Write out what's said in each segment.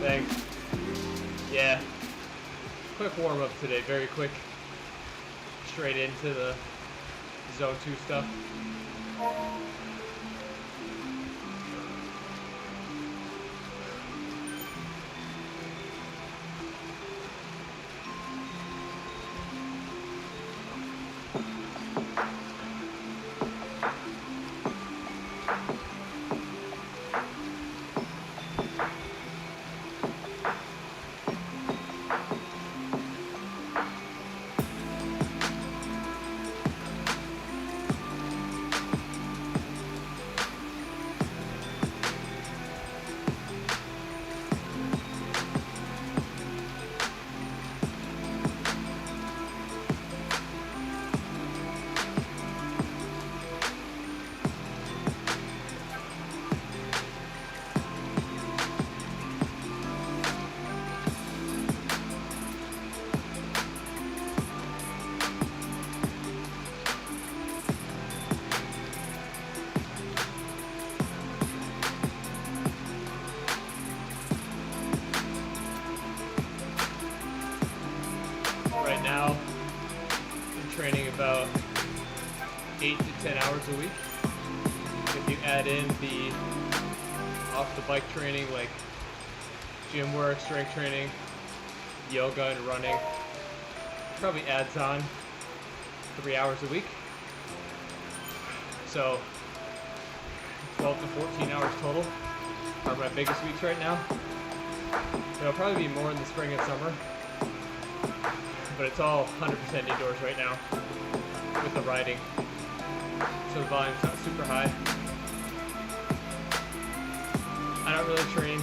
thing. Yeah. Quick warm up today, very quick. Straight into the zone 2 stuff. Right now, I'm training about 8 to 10 hours a week. If you add in the off the bike training like gym work, strength training, yoga and running, probably adds on 3 hours a week. So 12 to 14 hours total are my biggest weeks right now. It'll probably be more in the spring and summer, but it's all 100% indoors right now with the riding. So the volume's not super high. I don't really train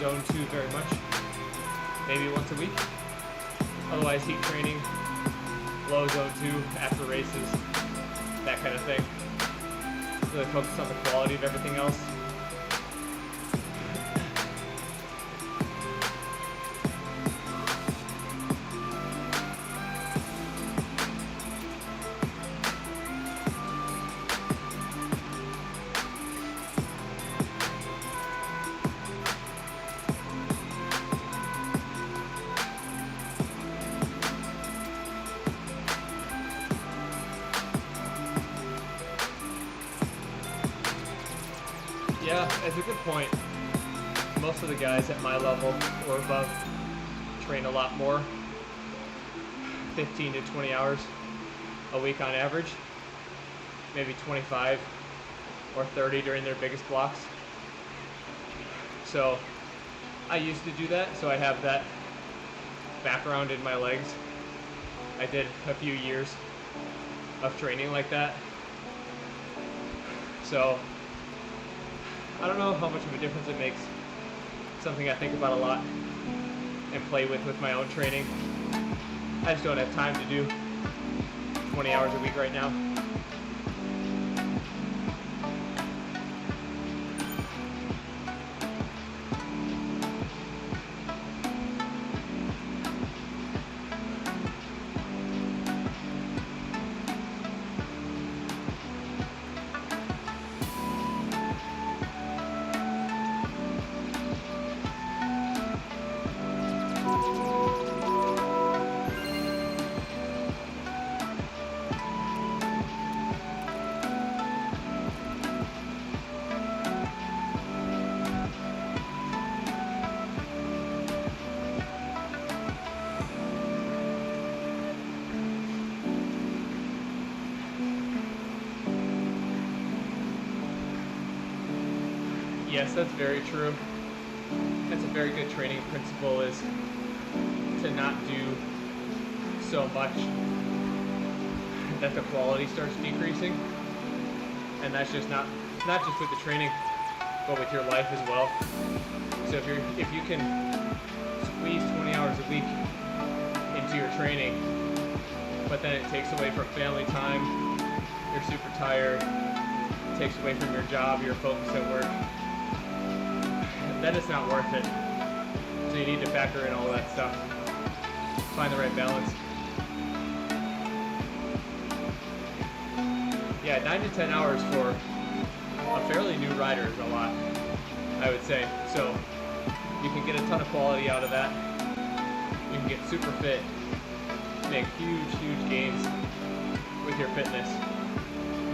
zone 2 very much, maybe once a week. Otherwise heat training, low zone 2 after races, that kind of thing. Really focus on the quality of everything else. Yeah, it's a good point. Most of the guys at my level or above train a lot more, 15 to 20 hours a week on average, maybe 25 or 30 during their biggest blocks. So I used to do that, so I have that background in my legs. I did a few years of training like that. So I don't know how much of a difference it makes. Something I think about a lot and play with my own training. I just don't have time to do 20 hours a week right now. Yes, that's very true. That's a very good training principle, is to not do so much that the quality starts decreasing. And that's just not just with the training, but with your life as well. So if you can squeeze 20 hours a week into your training, but then it takes away from family time, you're super tired, it takes away from your job, your focus at work, then it's not worth it. So you need to factor in all that stuff. Find the right balance. Yeah, 9 to 10 hours for a fairly new rider is a lot, I would say. So You can get a ton of quality out of that. You can get super fit, make huge gains with your fitness,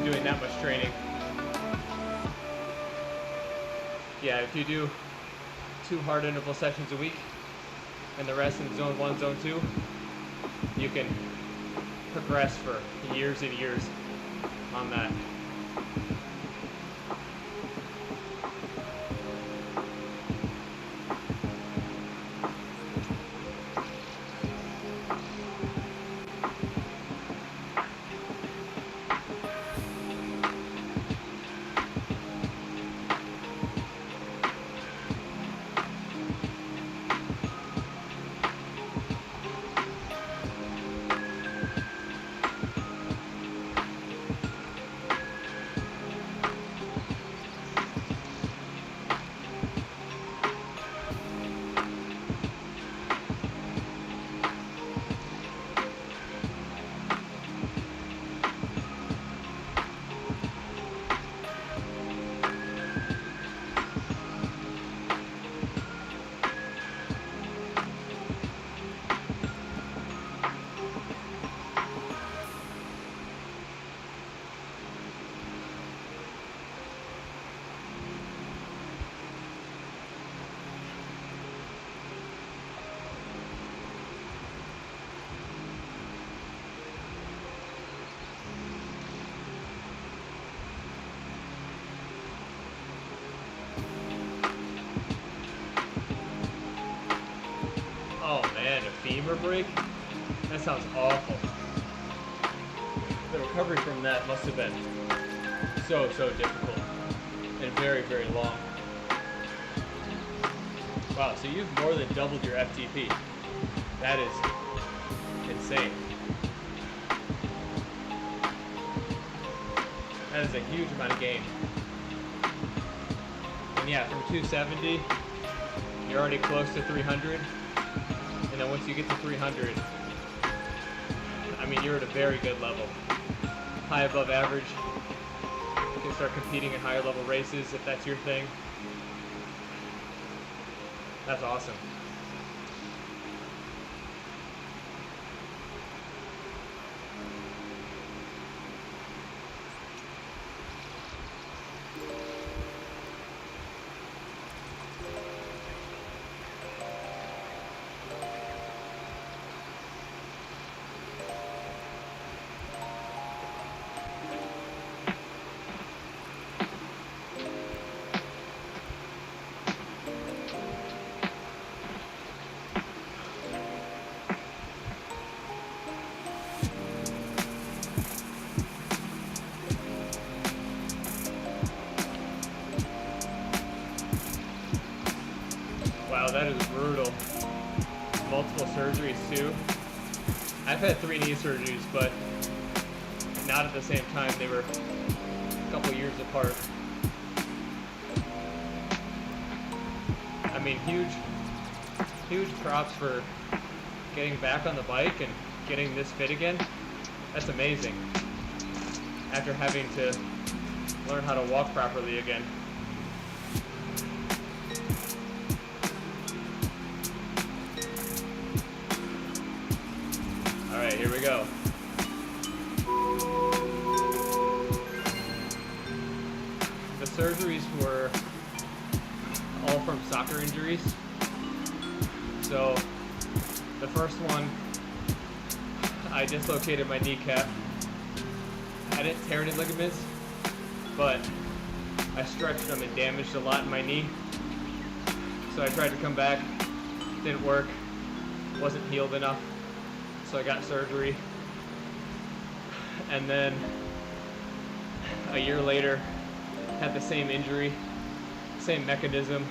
doing that much training. Yeah, if you do 2 hard interval sessions a week and the rest in zone 1, zone 2, you can progress for years and years on that. Oh man, a femur break? That sounds awful. The recovery from that must have been so difficult and very long. Wow, so you've more than doubled your FTP. That is insane. That is a huge amount of gain. And yeah, from 270, you're already close to 300. And then once you get to 300, I mean, you're at a very good level. High above average. You can start competing in higher level races if that's your thing. That's awesome. Wow, that is brutal. Multiple surgeries too. I've had 3 knee surgeries, but not at the same time. They were a couple years apart. I mean, huge props for getting back on the bike and getting this fit again. That's amazing. After having to learn how to walk properly again. All right, here we go. The surgeries were all from soccer injuries. So the first one, I dislocated my kneecap. I didn't tear any ligaments, but I stretched them and damaged a lot in my knee. So I tried to come back, didn't work, wasn't healed enough. So I got surgery, and then a year later had the same injury, same mechanism,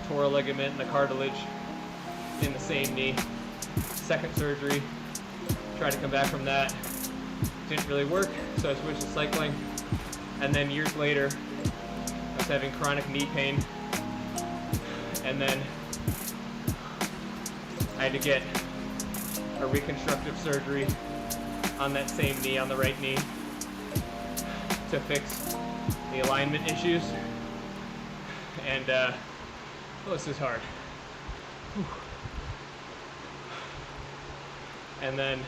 tore a ligament in the cartilage in the same knee. Second surgery, tried to come back from that, didn't really work, so I switched to cycling. And then years later, I was having chronic knee pain, and then I had to get a reconstructive surgery on that same knee, on the right knee, to fix the alignment issues. And oh, this is hard. And then,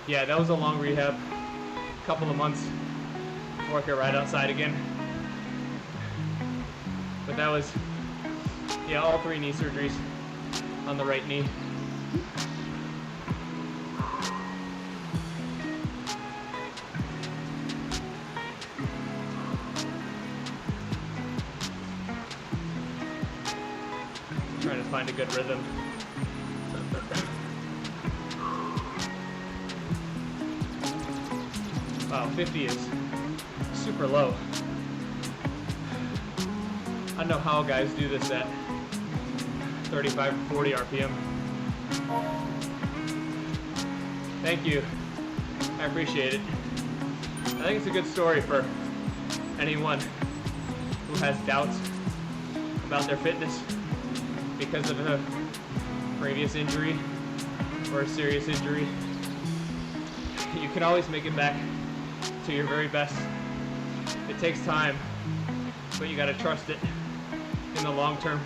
yeah, that was a long rehab. Couple of months before I could ride outside again. But that was, yeah, all 3 knee surgeries on the right knee. Trying to find a good rhythm. Wow, 50 is super low. I don't know how guys do this at 35 or 40 RPM. Thank you. I appreciate it. I think it's a good story for anyone who has doubts about their fitness because of a previous injury or a serious injury. You can always make it back to your very best. It takes time, but you gotta trust it in the long term.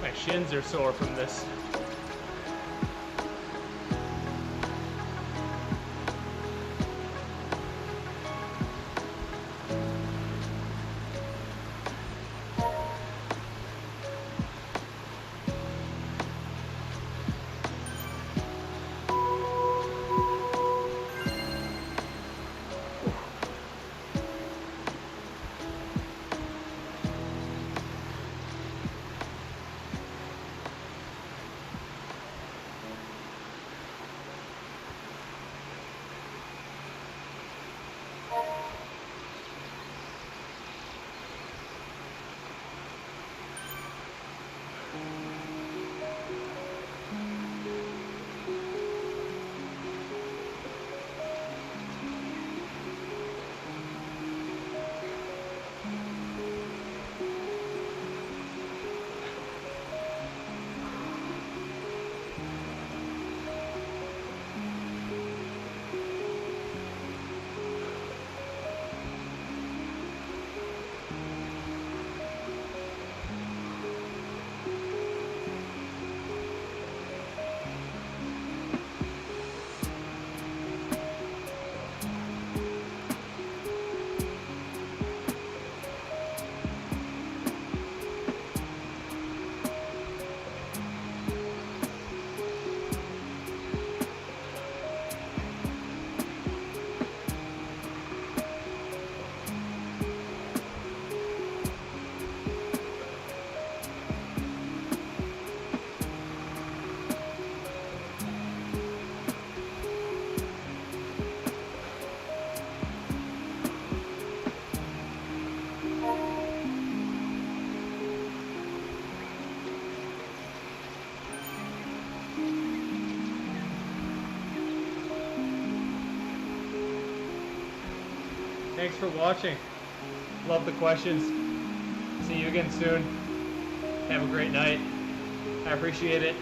My shins are sore from this. Thanks for watching. Love the questions. See you again soon. Have a great night. I appreciate it.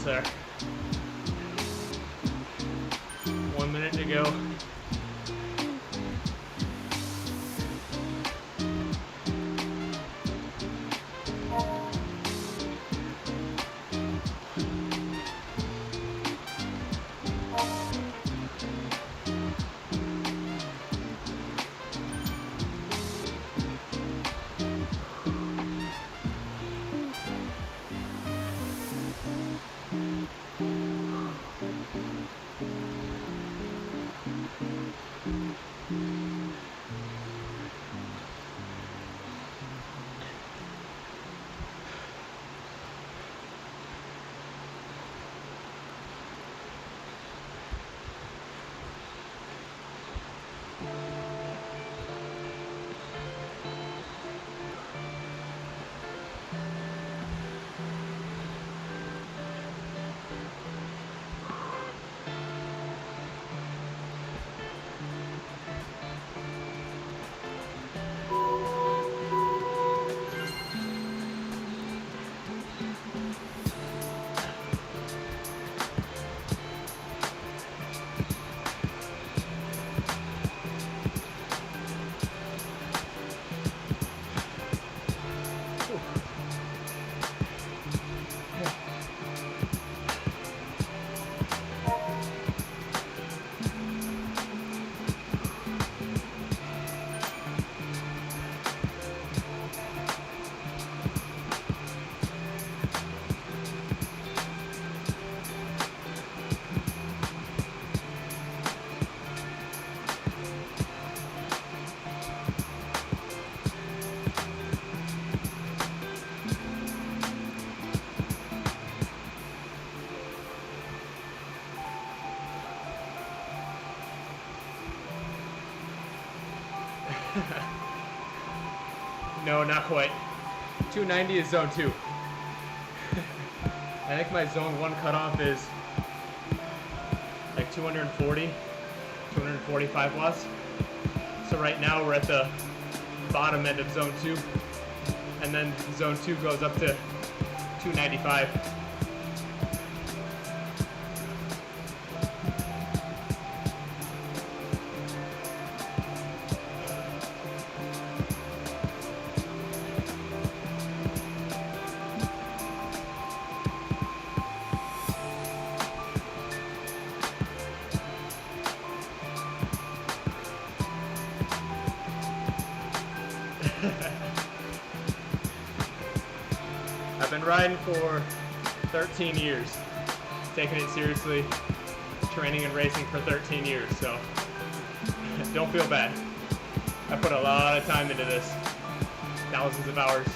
almost there. 1 minute to go. No, not quite. 290 is zone 2. I think my zone 1 cutoff is like 240, 245 watts. So right now we're at the bottom end of zone 2. And then zone 2 goes up to 295. I've been riding for 13 years, taking it seriously, training and racing for 13 years, so don't feel bad. I put a lot of time into this, thousands of hours.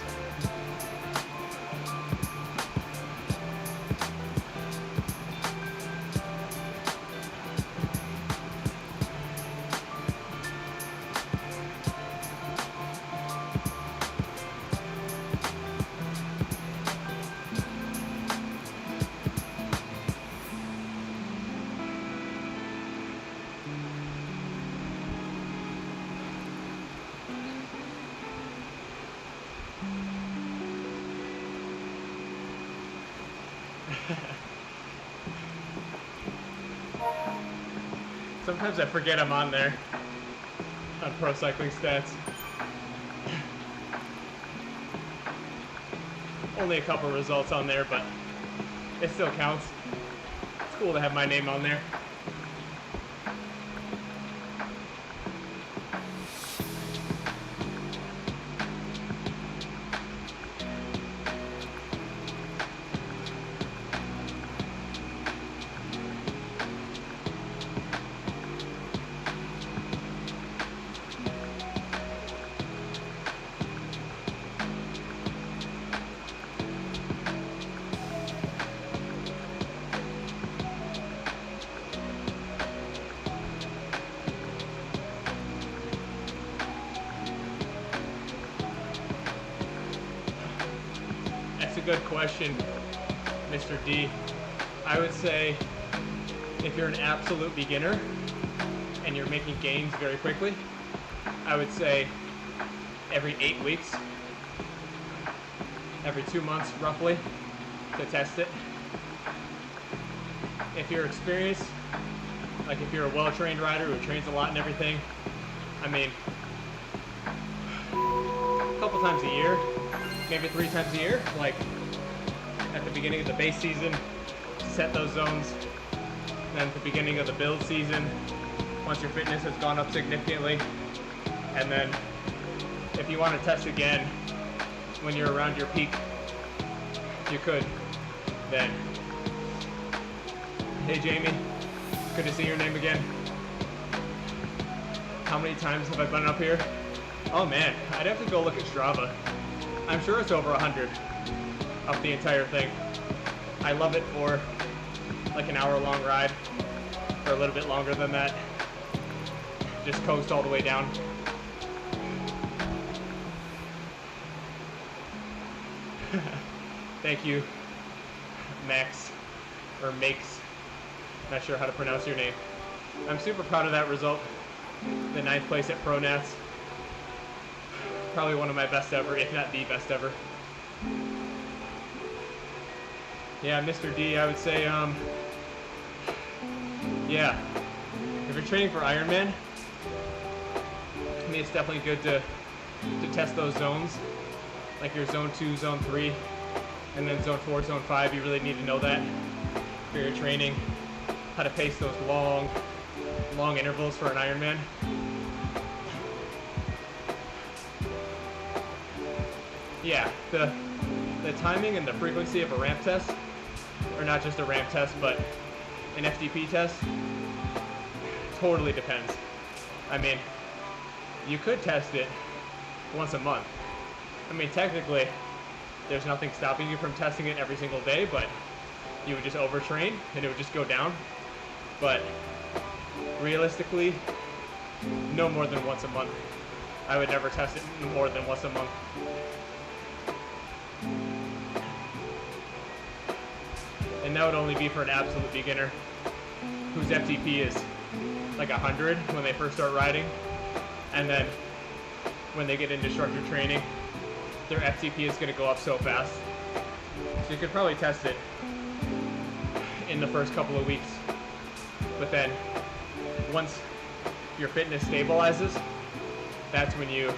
Sometimes I forget I'm on there, on Pro Cycling Stats. Only a couple results on there, but it still counts. It's cool to have my name on there. Good question, Mr. D. I would say if you're an absolute beginner and you're making gains very quickly, I would say every 8 weeks, every 2 months roughly, to test it. if you're experienced, like if you're a well-trained rider who trains a lot and everything, I mean, a couple times a year, maybe 3 times a year, like at the beginning of the base season, set those zones. Then at the beginning of the build season, once your fitness has gone up significantly, and then if you want to test again when you're around your peak, you could then. Hey Jamie, good to see your name again. How many times have I been up here? Oh man, I'd have to go look at Strava. I'm sure it's over 100 up the entire thing. I love it for like an hour-long ride, or a little bit longer than that. Just coast all the way down. Thank you, Max, or Makes. Not sure how to pronounce your name. I'm super proud of that result. The 9th place at Pro Nats. Probably one of my best ever, if not the best ever. Yeah, Mr. D, I would say, yeah, if you're training for Ironman, to me it's definitely good to test those zones, like your zone 2, zone 3, and then zone 4, zone 5. You really need to know that for your training, how to pace those long intervals for an Ironman. Yeah, the timing and the frequency of a ramp test, or not just a ramp test, but an FTP test, totally depends. I mean, you could test it once a month. I mean, technically, there's nothing stopping you from testing it every single day, but you would just overtrain and it would just go down. But realistically, no more than once a month. I would never test it more than once a month. And that would only be for an absolute beginner whose FTP is like 100 when they first start riding, and then when they get into structured training, their FTP is going to go up so fast. So you could probably test it in the first couple of weeks, but then once your fitness stabilizes, that's when you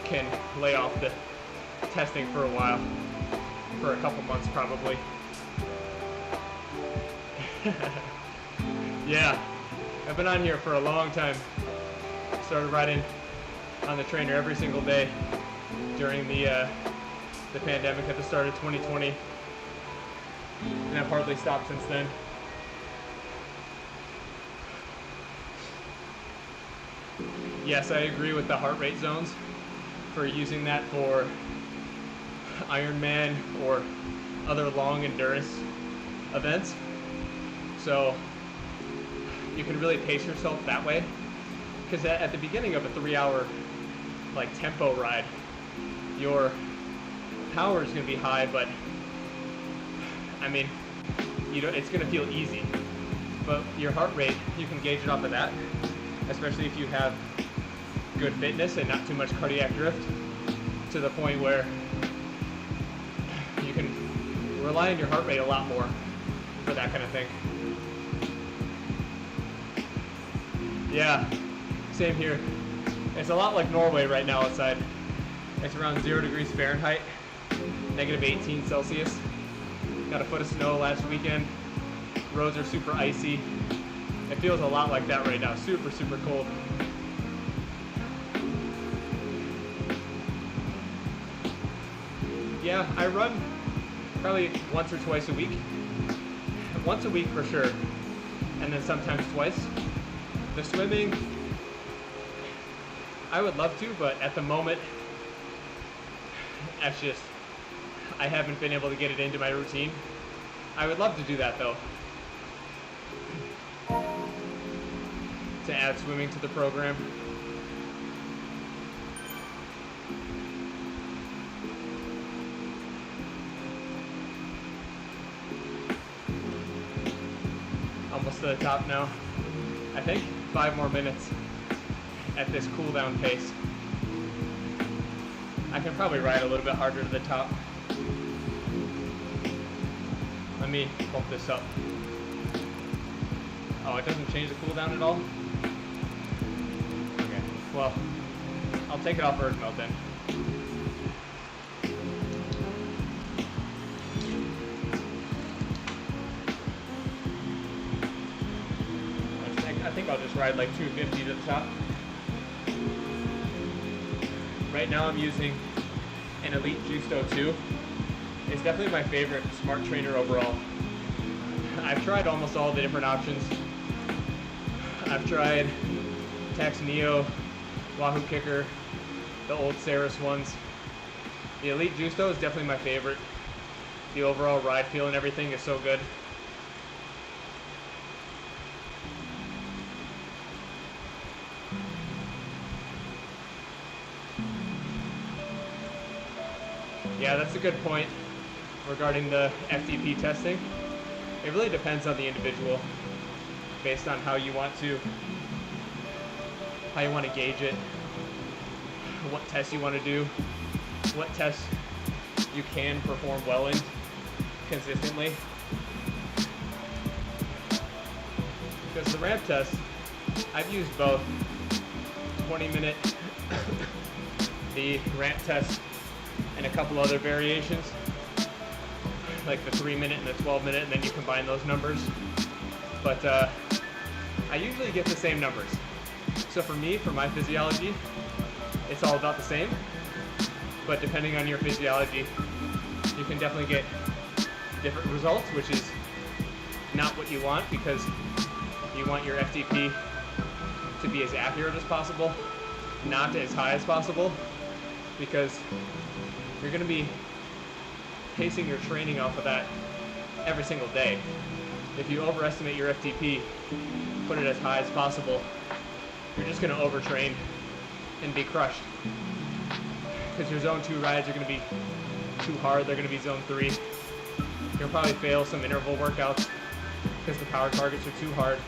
can lay off the testing for a while, for a couple months probably. Yeah, I've been on here for a long time. Started riding on the trainer every single day during the pandemic at the start of 2020, and I've hardly stopped since then. Yes, I agree with the heart rate zones for using that for Ironman or other long endurance events. So you can really pace yourself that way, because at the beginning of a 3-hour like tempo ride, your power is going to be high, but I mean, it's going to feel easy. But your heart rate, you can gauge it off of that, especially if you have good fitness and not too much cardiac drift, to the point where you can rely on your heart rate a lot more for that kind of thing. Yeah, same here. It's a lot like Norway right now outside. It's around 0 degrees Fahrenheit, negative 18 Celsius. Got a foot of snow last weekend. Roads are super icy. It feels a lot like that right now. Super, super cold. Yeah, I run probably once or twice a week. Once a week for sure, and then sometimes twice. The swimming, I would love to, but at the moment, that's just, I haven't been able to get it into my routine. I would love to do that though, to add swimming to the program. Almost to the top now. I think 5 more minutes at this cool down pace. I can probably ride a little bit harder to the top. Let me bump this up. Oh, it doesn't change the cooldown at all? Okay, well, I'll take it off Earth Mode then. I think I'll just ride like 250 to the top. Right now I'm using an Elite Justo 2. It's definitely my favorite smart trainer overall. I've tried almost all the different options. I've tried Tax Neo, Wahoo Kicker, the old Ceres ones. The Elite Justo is definitely my favorite. The overall ride feel and everything is so good. Yeah, that's a good point regarding the FTP testing. It really depends on the individual based on how you want to gauge it, what tests you want to do, what tests you can perform well in consistently. Because the ramp test, I've used both 20-minute, the ramp test, and a couple other variations, like the 3-minute and the 12-minute, and then you combine those numbers. But I usually get the same numbers. So for me, for my physiology, it's all about the same. But depending on your physiology, you can definitely get different results, which is not what you want, because you want your FTP to be as accurate as possible, not as high as possible, because you're going to be pacing your training off of that every single day. If you overestimate your FTP, put it as high as possible, you're just going to overtrain and be crushed. Because your zone 2 rides are going to be too hard, they're going to be zone 3. You'll probably fail some interval workouts because the power targets are too hard.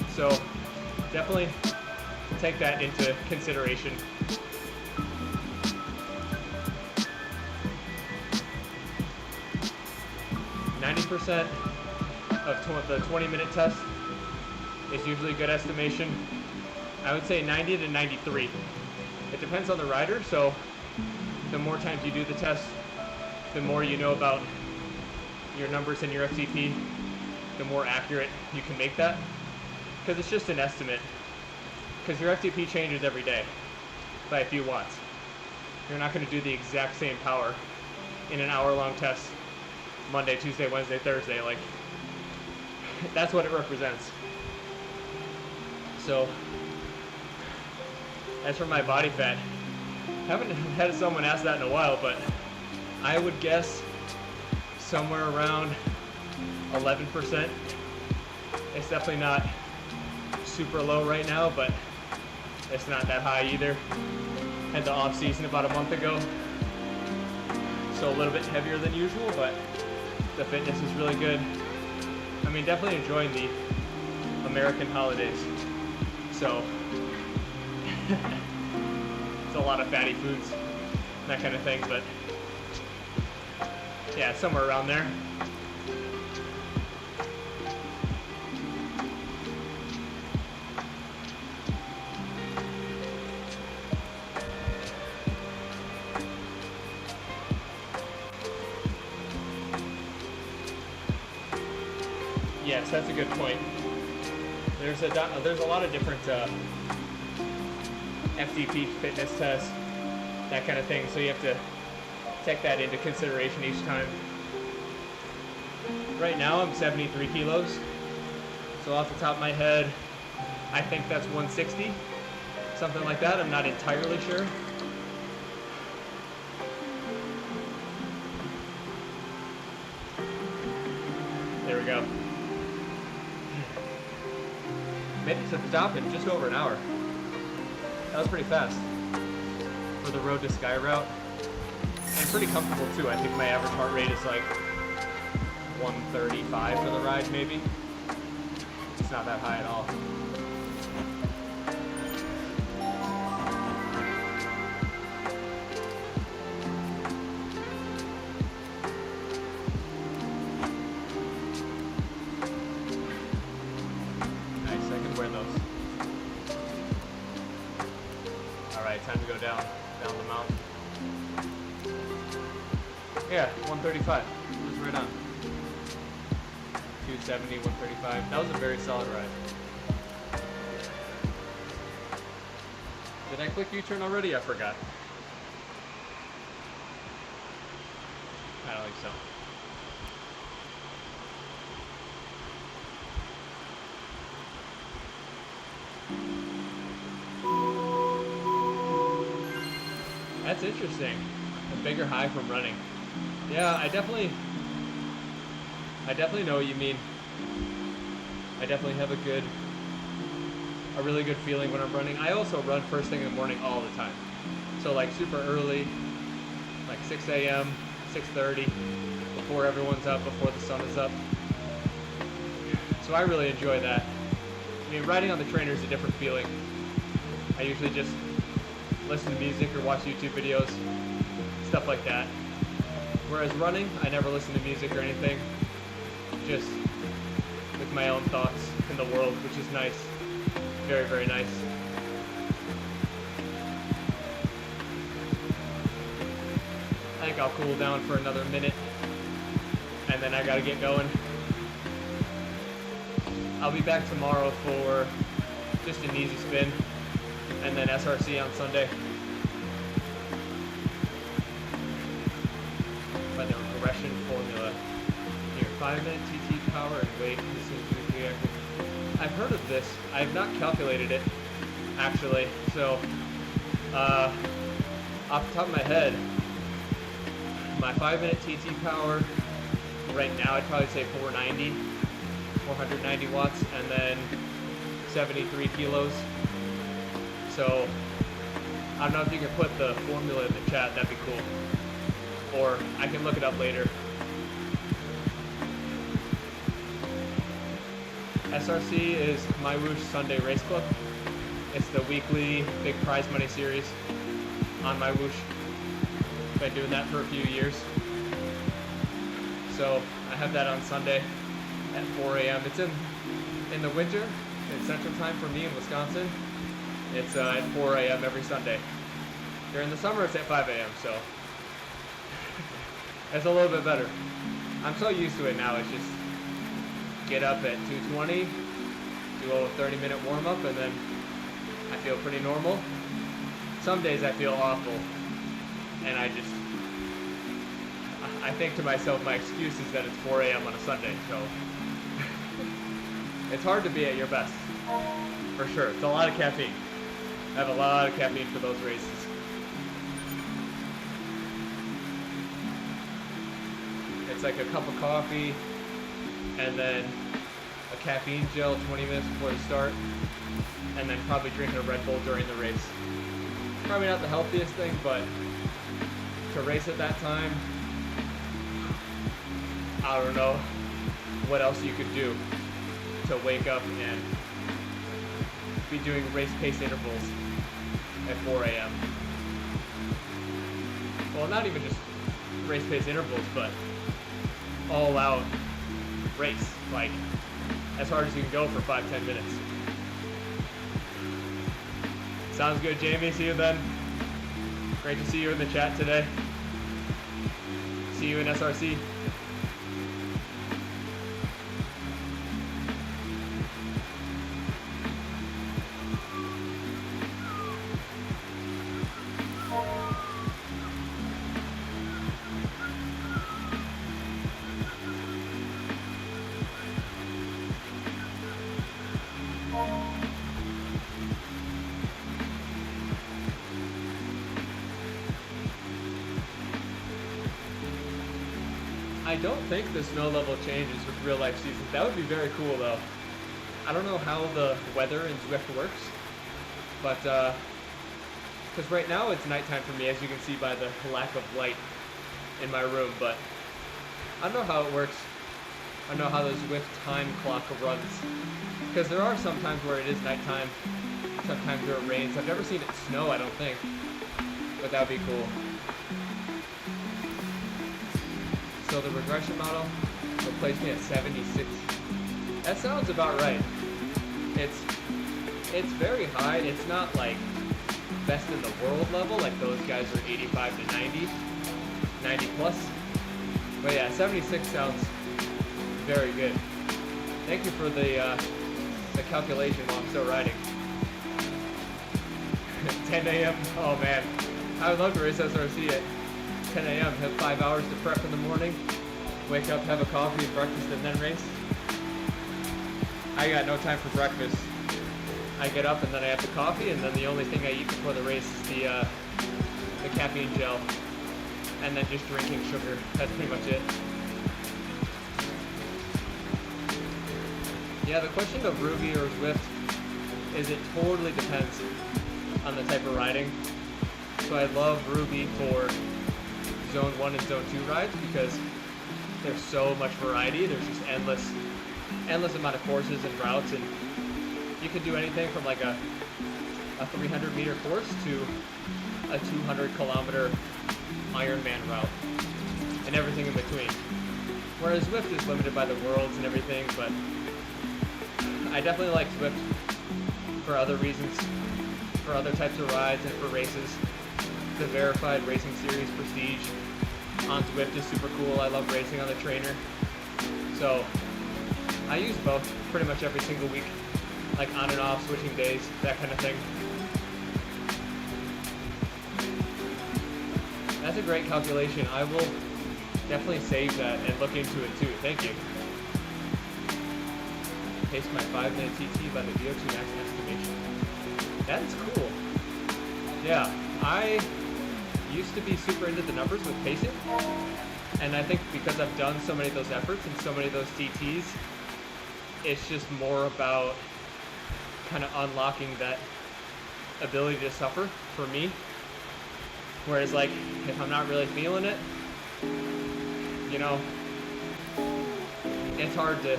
So definitely take that into consideration. %, of the 20-minute test is usually a good estimation. I would say 90 to 93. It depends on the rider, so the more times you do the test, the more you know about your numbers and your FTP, the more accurate you can make that. Because it's just an estimate. Because your FTP changes every day by a few watts. You're not going to do the exact same power in an hour-long test Monday, Tuesday, Wednesday, Thursday. Like, that's what it represents. So, as for my body fat, I haven't had someone ask that in a while, but I would guess somewhere around 11%. It's definitely not super low right now, but it's not that high either. Had the off season about a month ago, so a little bit heavier than usual, but the fitness is really good. I mean, definitely enjoying the American holidays. So it's a lot of fatty foods, that kind of thing, but yeah, somewhere around there. Yes, that's a good point. There's a lot of different FTP fitness tests, that kind of thing, so you have to take that into consideration each time. Right now I'm 73 kilos, so off the top of my head, I think that's 160, something like that. I'm not entirely sure. There we go. Made it to the top in just over an hour. That was pretty fast for the Road to Sky route, and pretty comfortable too. I think my average heart rate is like 135 for the ride, maybe. It's not that high at all. time to go down the mountain. Yeah, 135. It was right on. 270, 135. That was a very solid ride. Did I click U-turn already? I forgot. I don't think so. That's interesting. A bigger high from running. Yeah, I definitely know what you mean. I definitely have a really good feeling when I'm running. I also run first thing in the morning all the time. So like super early, like 6 a.m., 6:30, before everyone's up, before the sun is up. So I really enjoy that. I mean, riding on the trainer is a different feeling. I usually just listen to music or watch YouTube videos, stuff like that. Whereas running, I never listen to music or anything, just with my own thoughts in the world, which is nice. Very, very nice. I think I'll cool down for another minute, and then I gotta get going. I'll be back tomorrow for just an easy spin, and then SRC on Sunday. By the regression formula. Here, 5-minute TT power and weight. I've heard of this. I have not calculated it, actually. So, off the top of my head, my 5-minute TT power right now, I'd probably say 490 watts, and then 73 kilos. So, I don't know if you can put the formula in the chat, that'd be cool. Or I can look it up later. SRC is MyWhoosh Sunday Race Club. It's the weekly big prize money series on MyWhoosh. Been doing that for a few years. So I have that on Sunday at 4 a.m. It's in the winter, in Central Time for me in Wisconsin. It's at 4 a.m. every Sunday. During the summer, it's at 5 a.m. So it's a little bit better. I'm so used to it now. It's just get up at 2:20, do a 30-minute warm-up, and then I feel pretty normal. Some days I feel awful, and I think to myself my excuse is that it's 4 a.m. on a Sunday, so it's hard to be at your best, for sure. It's a lot of caffeine. I have a lot of caffeine for those races. It's like a cup of coffee, and then a caffeine gel 20 minutes before the start, and then probably drinking a Red Bull during the race. Probably not the healthiest thing, but to race at that time, I don't know what else you could do to wake up and be doing race pace intervals at 4 a.m. Well, not even just race pace intervals, but all out race, like as hard as you can go for 5-10 minutes. Sounds good, Jamie. See you then. Great to see you in the chat today. See you in SRC. I don't think the snow level changes with real life seasons. That would be very cool though. I don't know how the weather in Zwift works, but because right now it's nighttime for me, as you can see by the lack of light in my room, but I don't know how it works. I don't know how the Zwift time clock runs, because there are some times where it is nighttime, sometimes where it rains. I've never seen it snow, I don't think, but that would be cool. So the regression model will place me at 76. That sounds about right. It's very high. It's not like best in the world level, like those guys are 85 to 90, 90 plus. But yeah, 76 sounds very good. Thank you for the calculation while I'm still riding. 10 a.m. Oh man, I would love to race SRC at 10 a.m. Have 5 hours to prep in the morning. Wake up, have a coffee and breakfast, and then race. I got no time for breakfast. I get up and then I have the coffee, and then the only thing I eat before the race is the caffeine gel, and then just drinking sugar. That's pretty much it. Yeah, the question of ROUVY or Zwift is it totally depends on the type of riding. So I love ROUVY for Zone 1 and Zone 2 rides because there's so much variety. There's just endless amount of courses and routes, and you can do anything from like a 300 meter course to a 200 kilometer Ironman route and everything in between. Whereas Zwift is limited by the worlds and everything, but I definitely like Zwift for other reasons, for other types of rides and for races. The Verified Racing Series Prestige on Zwift is super cool. I love racing on the trainer. So I use both pretty much every single week, like on and off, switching days, that kind of thing. That's a great calculation. I will definitely save that and look into it too. Thank you. Pace my 5-minute TT by the VO2 max estimation. That's cool. Yeah, I used to be super into the numbers with pacing, and I think because I've done so many of those efforts and so many of those TTs, it's just more about kind of unlocking that ability to suffer for me. Whereas like, if I'm not really feeling it, you know, it's hard to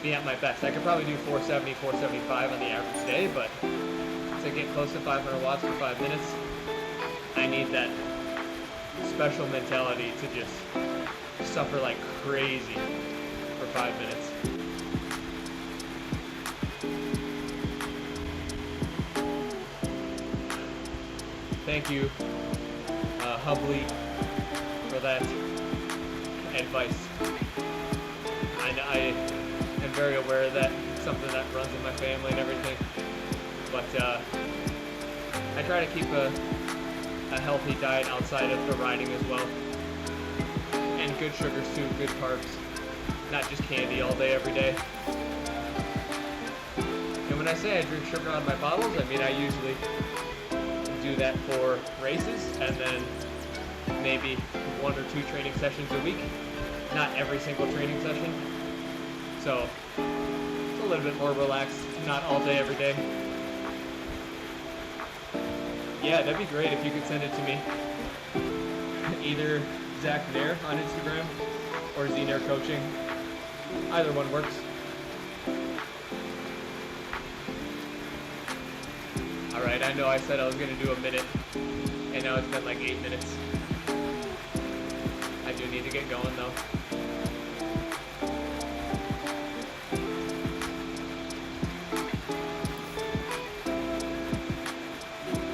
be at my best. I could probably do 470, 475 on the average day, but to get close to 500 watts for 5 minutes, I need that special mentality to just suffer like crazy for 5 minutes. Thank you, Hubley, for that advice. I am very aware of that. It's something that runs in my family and everything. But I try to keep a healthy diet outside of the riding as well. And good sugars too, good carbs. Not just candy all day, every day. And when I say I drink sugar out of my bottles, I mean I usually do that for races and then maybe 1 or 2 training sessions a week. Not every single training session. So it's a little bit more relaxed, not all day, every day. Yeah, that'd be great if you could send it to me. Either ZNehr on Instagram or ZNehr Coaching. Either one works. Alright, I know I said I was going to do a minute, and now it's been like 8 minutes. I do need to get going though.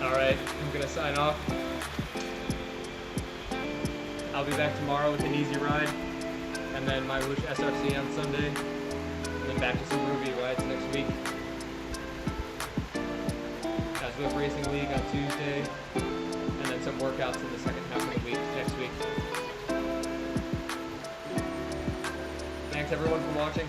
Alright, I'm going to sign off. I'll be back tomorrow with an easy ride, and then MyWhoosh SRC on Sunday, and then back to some ROUVY rides next week. Zwift Racing League on Tuesday, and then some workouts in the second half of the week next week. Thanks everyone for watching.